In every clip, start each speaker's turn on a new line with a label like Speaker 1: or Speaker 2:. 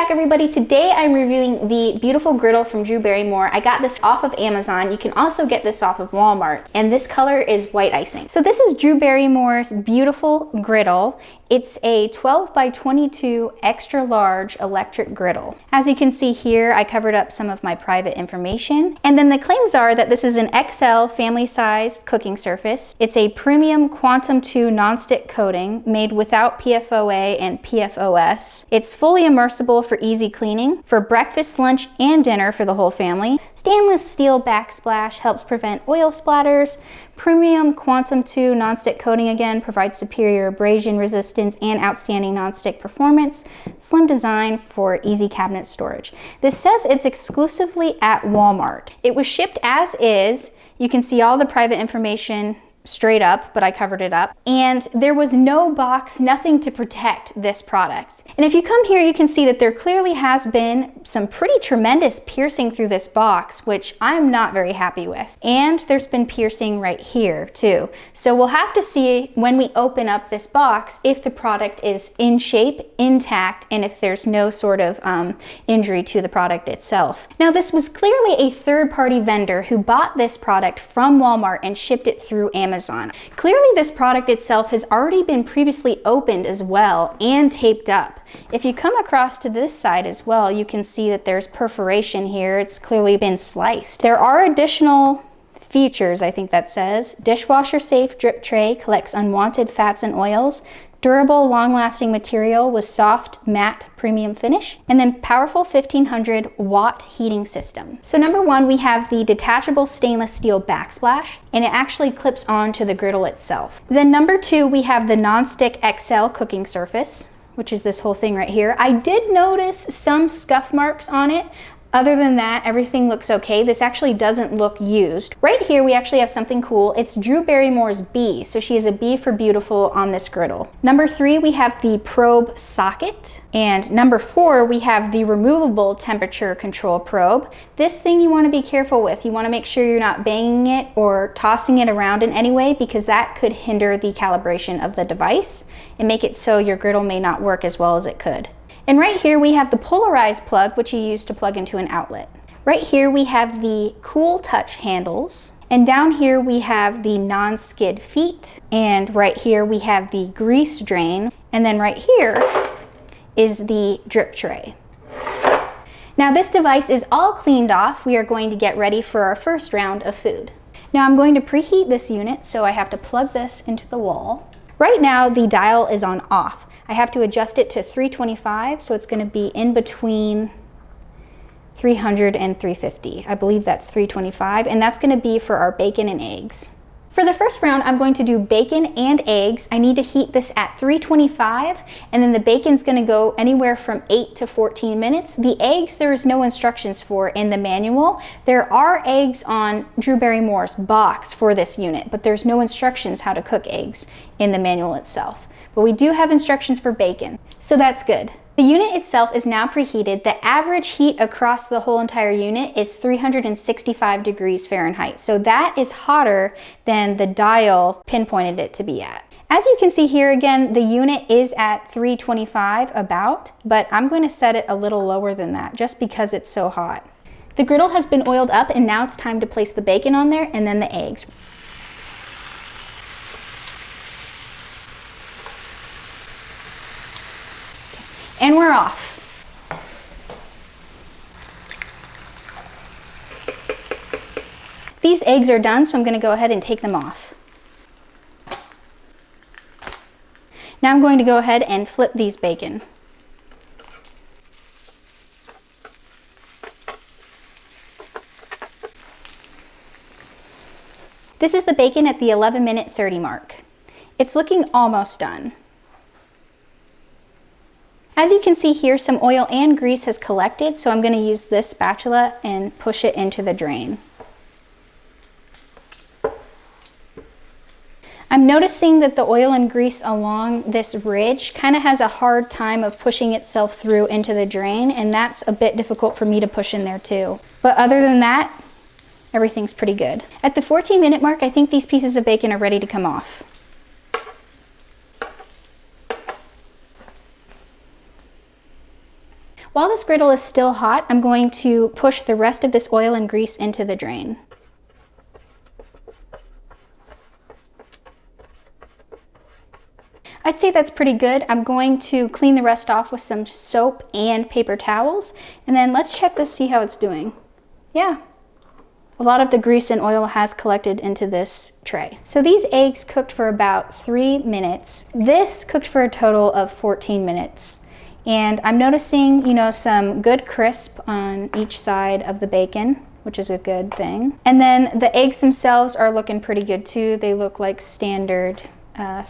Speaker 1: back, everybody. Today I'm reviewing the beautiful griddle from Drew Barrymore. I got this off of Amazon. You can also get this off of Walmart, and this color is white icing. So this is Drew Barrymore's beautiful griddle. It's a 12 by 22 extra large electric griddle. As you can see here, I covered up some of my private information. And then the claims are that this is an XL family-sized cooking surface. It's a premium Quantum 2 nonstick coating made without PFOA and PFOS. It's fully immersible for easy cleaning, for breakfast, lunch, and dinner for the whole family. Stainless steel backsplash helps prevent oil splatters. Premium Quantum 2 nonstick coating again provides superior abrasion resistance and outstanding nonstick performance. Slim design for easy cabinet storage. This says it's exclusively at Walmart. It was shipped as is. You can see all the private information straight up, but I covered it up. And there was no box, nothing to protect this product. And if you come here, you can see that there clearly has been some pretty tremendous piercing through this box, which I'm not very happy with. And there's been piercing right here too. So we'll have to see when we open up this box if the product is in shape, intact, and if there's no sort of injury to the product itself. Now, this was clearly a third-party vendor who bought this product from Walmart and shipped it through Amazon. Clearly, this product itself has already been previously opened as well and taped up. If you come across to this side as well, you can see that there's perforation here. It's clearly been sliced. There are additional features, I think that says. Dishwasher safe drip tray collects unwanted fats and oils. Durable, long-lasting material with soft, matte, premium finish, and then powerful 1500 watt heating system. So number one, we have the detachable stainless steel backsplash, and it actually clips onto the griddle itself. Then number two, we have the nonstick XL cooking surface, which is this whole thing right here. I did notice some scuff marks on it. Other than that, everything looks okay. This actually doesn't look used. Right here, we actually have something cool. It's Drew Barrymore's B. So she is a B for beautiful on this griddle. Number three, we have the probe socket. And number four, we have the removable temperature control probe. This thing you want to be careful with. You want to make sure you're not banging it or tossing it around in any way, because that could hinder the calibration of the device and make it so your griddle may not work as well as it could. And right here we have the polarized plug, which you use to plug into an outlet. Right here we have the cool touch handles. And down here we have the non-skid feet. And right here we have the grease drain. And then right here is the drip tray. Now this device is all cleaned off. We are going to get ready for our first round of food. Now I'm going to preheat this unit, so I have to plug this into the wall. Right now the dial is on off. I have to adjust it to 325, so it's going to be in between 300 and 350. I believe that's 325, and that's going to be for our bacon and eggs. For the first round, I'm going to do bacon and eggs. I need to heat this at 325, and then the bacon's going to go anywhere from 8 to 14 minutes. The eggs, there is no instructions for in the manual. There are eggs on Drew Barrymore's box for this unit, but there's no instructions how to cook eggs in the manual itself. But we do have instructions for bacon, so that's good. The unit itself is now preheated. The average heat across the whole entire unit is 365 degrees Fahrenheit. So that is hotter than the dial pinpointed it to be at. As you can see here again, the unit is at 325 about, but I'm going to set it a little lower than that just because it's so hot. The griddle has been oiled up, and now it's time to place the bacon on there and then the eggs. And we're off. These eggs are done, so I'm going to go ahead and take them off. Now I'm going to go ahead and flip these bacon. This is the bacon at the 11-minute 30 mark. It's looking almost done. As you can see here, some oil and grease has collected, so I'm going to use this spatula and push it into the drain. I'm noticing that the oil and grease along this ridge kind of has a hard time of pushing itself through into the drain, and that's a bit difficult for me to push in there too. But other than that, everything's pretty good. At the 14-minute mark, I think these pieces of bacon are ready to come off. While this griddle is still hot, I'm going to push the rest of this oil and grease into the drain. I'd say that's pretty good. I'm going to clean the rest off with some soap and paper towels, and then let's check this, see how it's doing. Yeah, a lot of the grease and oil has collected into this tray. So these eggs cooked for about 3 minutes. This cooked for a total of 14 minutes. And I'm noticing, you know, some good crisp on each side of the bacon, which is a good thing. And then the eggs themselves are looking pretty good too. They look like standard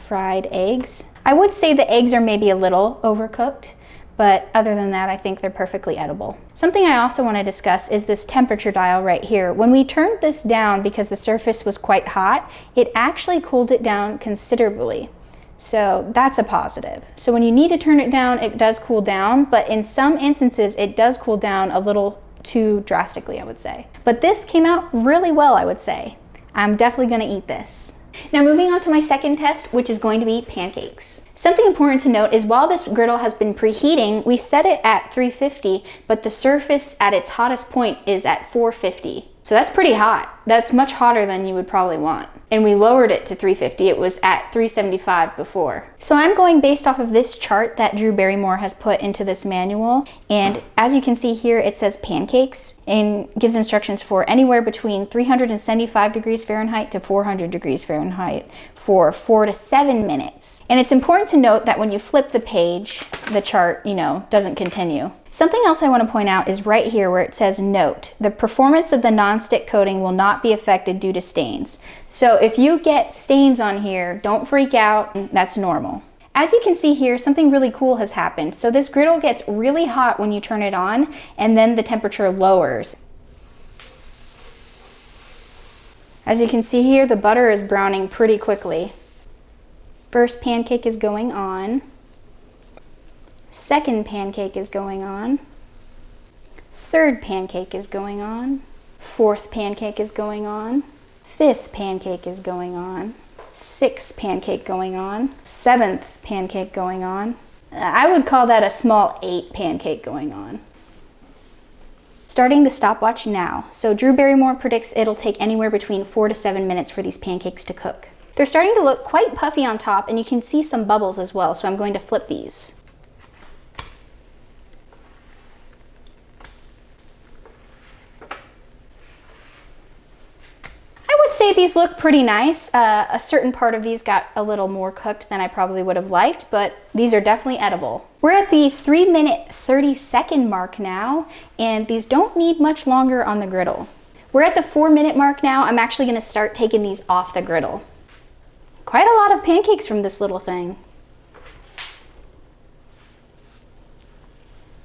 Speaker 1: fried eggs. I would say the eggs are maybe a little overcooked, but other than that, I think they're perfectly edible. Something I also want to discuss is this temperature dial right here. When we turned this down because the surface was quite hot, it actually cooled it down considerably. So that's a positive. So when you need to turn it down, it does cool down, but in some instances, it does cool down a little too drastically, I would say. But this came out really well, I would say. I'm definitely gonna eat this. Now moving on to my second test, which is going to be pancakes. Something important to note is while this griddle has been preheating, we set it at 350, but the surface at its hottest point is at 450. So that's pretty hot. That's much hotter than you would probably want. And we lowered it to 350. It was at 375 before. So I'm going based off of this chart that Drew Barrymore has put into this manual. And as you can see here, it says pancakes and gives instructions for anywhere between 375 degrees Fahrenheit to 400 degrees Fahrenheit for 4 to 7 minutes. And it's important to note that when you flip the page, the chart, you know, doesn't continue. Something else I want to point out is right here where it says note, the performance of the nonstick coating will not be affected due to stains. So if you get stains on here, don't freak out, that's normal. As you can see here, something really cool has happened. So this griddle gets really hot when you turn it on, and then the temperature lowers. As you can see here, the butter is browning pretty quickly. First pancake is going on. Second pancake is going on. Third pancake is going on. Fourth pancake is going on. Fifth pancake is going on. Sixth pancake going on. Seventh pancake going on. I would call that a small 8 pancake going on. Starting the stopwatch now. So Drew Barrymore predicts it'll take anywhere between 4 to 7 minutes for these pancakes to cook. They're starting to look quite puffy on top, and you can see some bubbles as well, so I'm going to flip these. I would say these look pretty nice. A certain part of these got a little more cooked than I probably would have liked, but these are definitely edible. We're at the 3-minute 30-second mark now, and these don't need much longer on the griddle. We're at the 4-minute mark now. I'm actually gonna start taking these off the griddle. Quite a lot of pancakes from this little thing.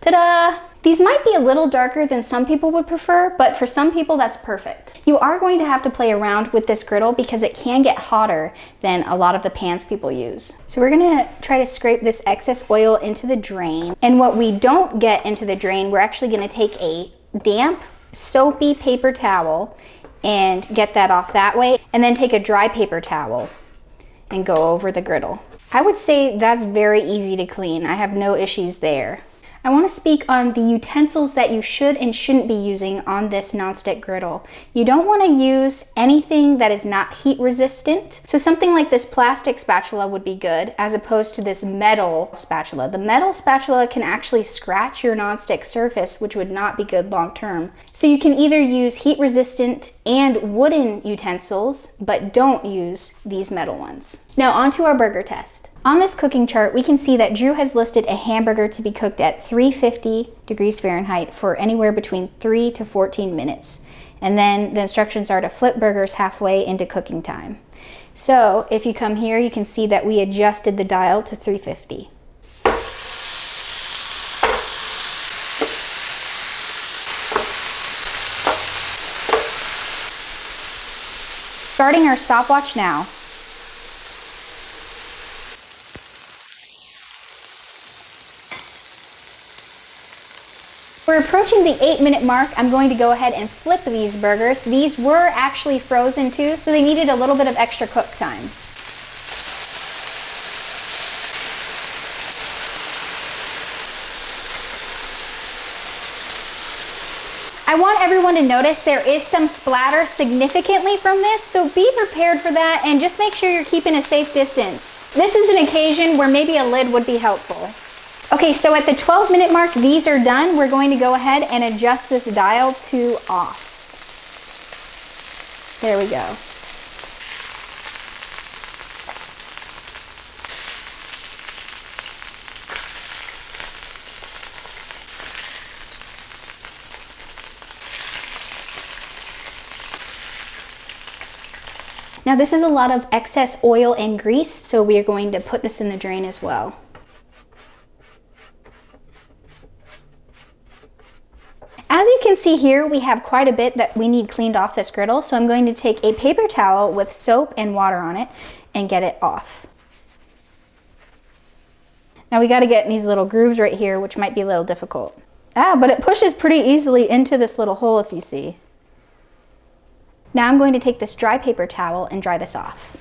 Speaker 1: Ta-da! These might be a little darker than some people would prefer, but for some people that's perfect. You are going to have to play around with this griddle because it can get hotter than a lot of the pans people use. So we're gonna try to scrape this excess oil into the drain. And what we don't get into the drain, we're actually gonna take a damp, soapy paper towel and get that off that way, and then take a dry paper towel and go over the griddle. I would say that's very easy to clean. I have no issues there. I want to speak on the utensils that you should and shouldn't be using on this nonstick griddle. You don't want to use anything that is not heat resistant. So something like this plastic spatula would be good as opposed to this metal spatula. The metal spatula can actually scratch your nonstick surface, which would not be good long term. So you can either use heat resistant and wooden utensils, but don't use these metal ones. Now onto our burger test. On this cooking chart, we can see that Drew has listed a hamburger to be cooked at 350 degrees Fahrenheit for anywhere between 3 to 14 minutes. And then the instructions are to flip burgers halfway into cooking time. So if you come here, you can see that we adjusted the dial to 350. Starting our stopwatch now. We're approaching the 8-minute mark. I'm going to go ahead and flip these burgers. These were actually frozen too, so they needed a little bit of extra cook time. I want everyone to notice there is some splatter significantly from this, so be prepared for that and just make sure you're keeping a safe distance. This is an occasion where maybe a lid would be helpful. Okay, so at the 12-minute mark, these are done. We're going to go ahead and adjust this dial to off. There we go. Now this is a lot of excess oil and grease, so we are going to put this in the drain as well. As you can see here, we have quite a bit that we need cleaned off this griddle, so I'm going to take a paper towel with soap and water on it and get it off. Now we got to get these little grooves right here, which might be a little difficult. But it pushes pretty easily into this little hole if you see. Now I'm going to take this dry paper towel and dry this off.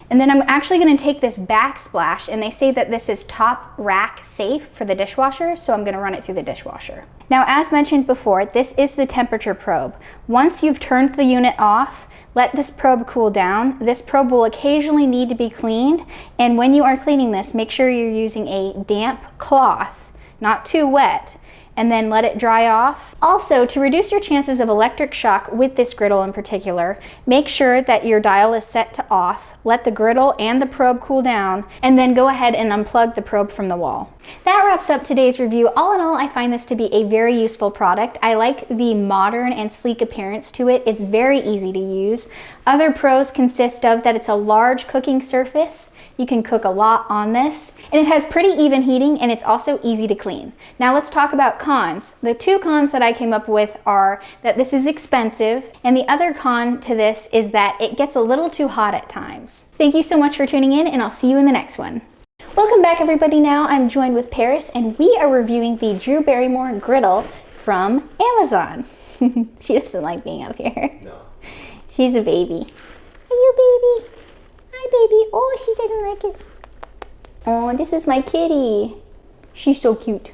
Speaker 1: And then I'm actually going to take this backsplash, and they say that this is top rack safe for the dishwasher, so I'm going to run it through the dishwasher. Now, as mentioned before, this is the temperature probe. Once you've turned the unit off, let this probe cool down. This probe will occasionally need to be cleaned, and when you are cleaning this, make sure you're using a damp cloth, not too wet, and then let it dry off. Also, to reduce your chances of electric shock with this griddle in particular, make sure that your dial is set to off, let the griddle and the probe cool down, and then go ahead and unplug the probe from the wall. That wraps up today's review. All in all, I find this to be a very useful product. I like the modern and sleek appearance to it. It's very easy to use. Other pros consist of that it's a large cooking surface. You can cook a lot on this, and it has pretty even heating, and it's also easy to clean. Now let's talk about cons. The two cons that I came up with are that this is expensive, and the other con to this is that it gets a little too hot at times. Thank you so much for tuning in, and I'll see you in the next one. Welcome back, everybody. Now I'm joined with Paris, and we are reviewing the Drew Barrymore griddle from Amazon. She doesn't like being up here. No. She's a baby. Are you baby? Hi, baby. Oh, she doesn't like it. Oh, this is my kitty. She's so cute.